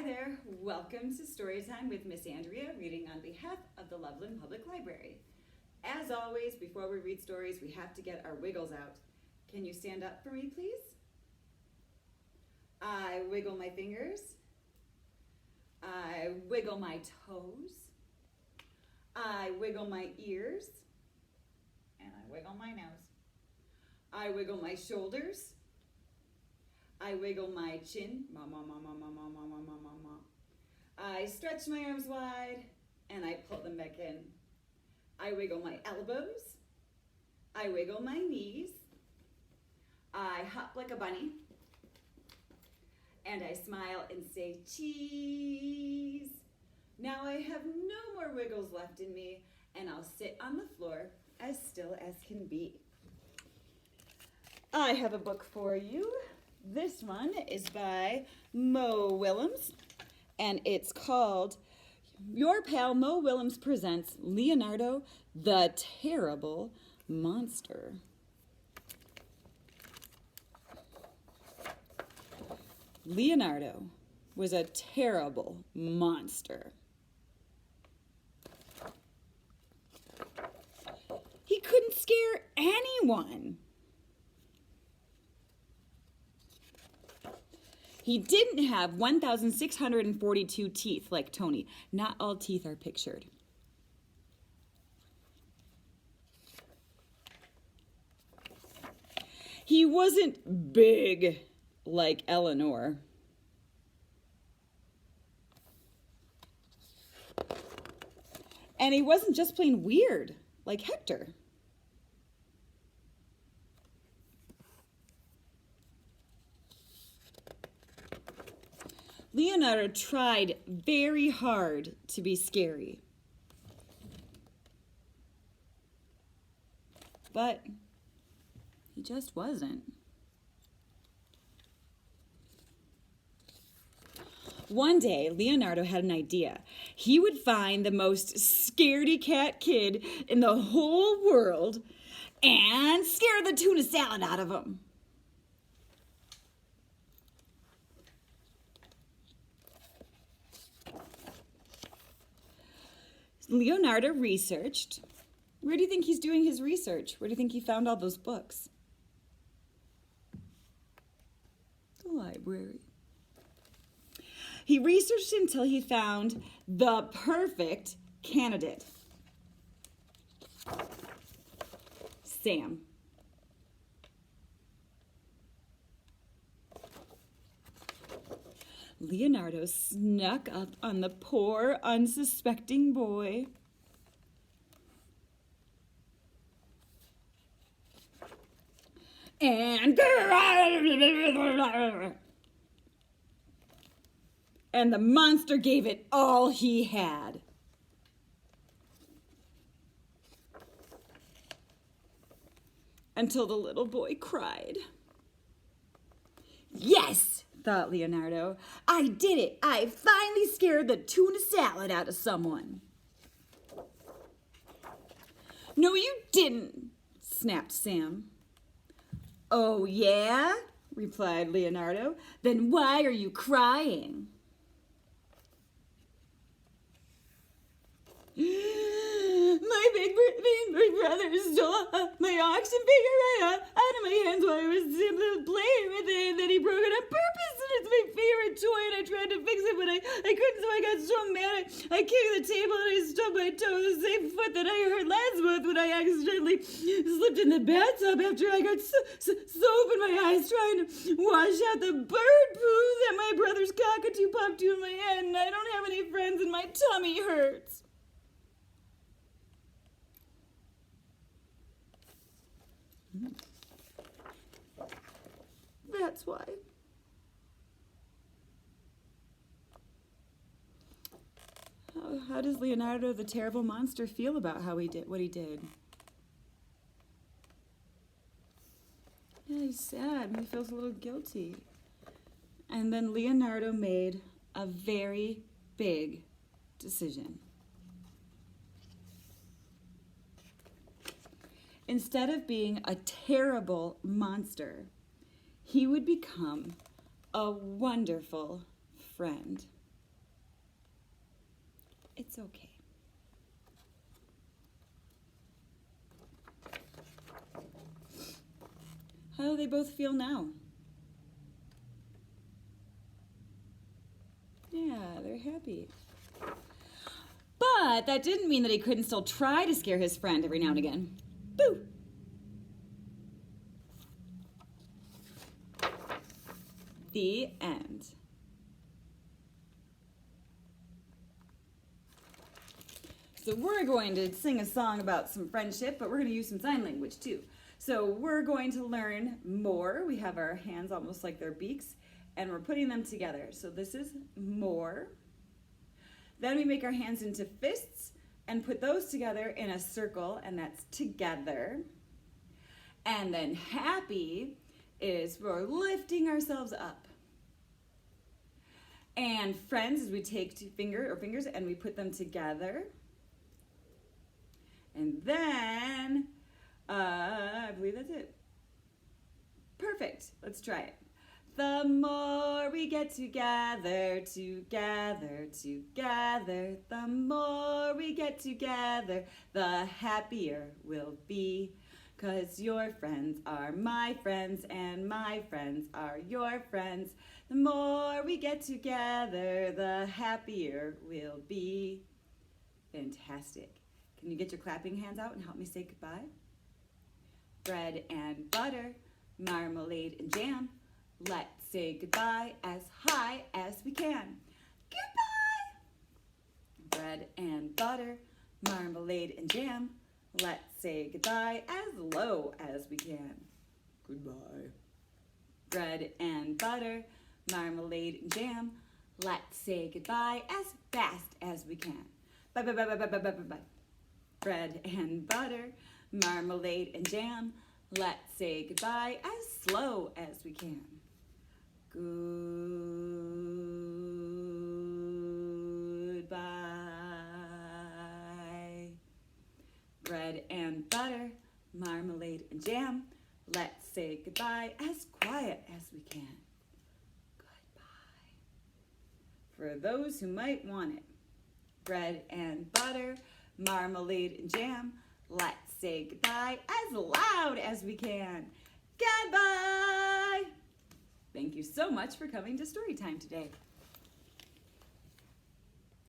Hi there, welcome to Storytime with Miss Andrea, reading on behalf of the Loveland Public Library. As always, before we read stories, we have to get our wiggles out. Can you stand up for me, please? I wiggle my fingers. I wiggle my toes. I wiggle my ears. And I wiggle my nose. I wiggle my shoulders. I wiggle my chin. Ma, ma, ma, ma, ma, ma, ma, ma, ma, ma, ma. I stretch my arms wide and I pull them back in. I wiggle my elbows. I wiggle my knees. I hop like a bunny. And I smile and say, cheese. Now I have no more wiggles left in me, and I'll sit on the floor as still as can be. I have a book for you. This one is by Willems, and it's called Your Pal Mo Willems Presents Leonardo the Terrible Monster. Leonardo was a terrible monster. He couldn't scare anyone. He didn't have 1,642 teeth like Tony. Not all teeth are pictured. He wasn't big like Eleanor. And he wasn't just plain weird like Hector. Leonardo tried very hard to be scary. But he just wasn't. One day, Leonardo had an idea. He would find the most scaredy-cat kid in the whole world and scare the tuna salad out of him. Leonardo researched. Where do you think he's doing his research? Where do you think he found all those books? The library. He researched until he found the perfect candidate. Sam. Leonardo snuck up on the poor, unsuspecting boy. And the monster gave it all he had. Until the little boy cried. Yes! Thought Leonardo. I did it! I finally scared the tuna salad out of someone. No, you didn't, snapped Sam. Oh, yeah? Replied Leonardo. Then why are you crying? My big brother stole my oxen figure out of my hands while I was simply playing with it, and then he broke it on purpose, and it's my favorite toy, and I tried to fix it, but I couldn't, so I got so mad. I kicked the table, and I stubbed my toe, the same foot that I hurt last month when I accidentally slipped in the bathtub after I got soap in my eyes trying to wash out the bird poo that my brother's cockatoo popped to in my head, and I don't have any friends, and my tummy hurts. That's why. How does Leonardo the terrible monster feel about how he did what he did? Yeah, he's sad. He feels a little guilty. And then Leonardo made a very big decision. Instead of being a terrible monster, he would become a wonderful friend. It's okay. How do they both feel now? Yeah, they're happy. But that didn't mean that he couldn't still try to scare his friend every now and again. Boo! The end. So we're going to sing a song about some friendship, but we're going to use some sign language too. So we're going to learn more. We have our hands almost like their beaks, and we're putting them together. So this is more. Then we make our hands into fists and put those together in a circle, and that's together. And then happy is we're lifting ourselves up. And friends is we take fingers and we put them together. And then, I believe that's it. Perfect. Let's try it. The more we get together, together, together, the more we get together, the happier we'll be. 'Cause your friends are my friends and my friends are your friends. The more we get together, the happier we'll be. Fantastic. Can you get your clapping hands out and help me say goodbye? Bread and butter, marmalade and jam. Let's say goodbye as high as we can. Goodbye! Bread and butter, marmalade and jam. Let's say goodbye as low as we can. Goodbye. Bread and butter, marmalade and jam. Let's say goodbye as fast as we can. Bye, bye, bye, bye, bye, bye, bye, bye. Bread and butter, marmalade and jam. Let's say goodbye as slow as we can. Goodbye. Bread and butter, marmalade and jam. Let's say goodbye as quiet as we can. Goodbye. For those who might want it, bread and butter, marmalade and jam. Let's say goodbye as loud as we can. Goodbye! Thank you so much for coming to Storytime today.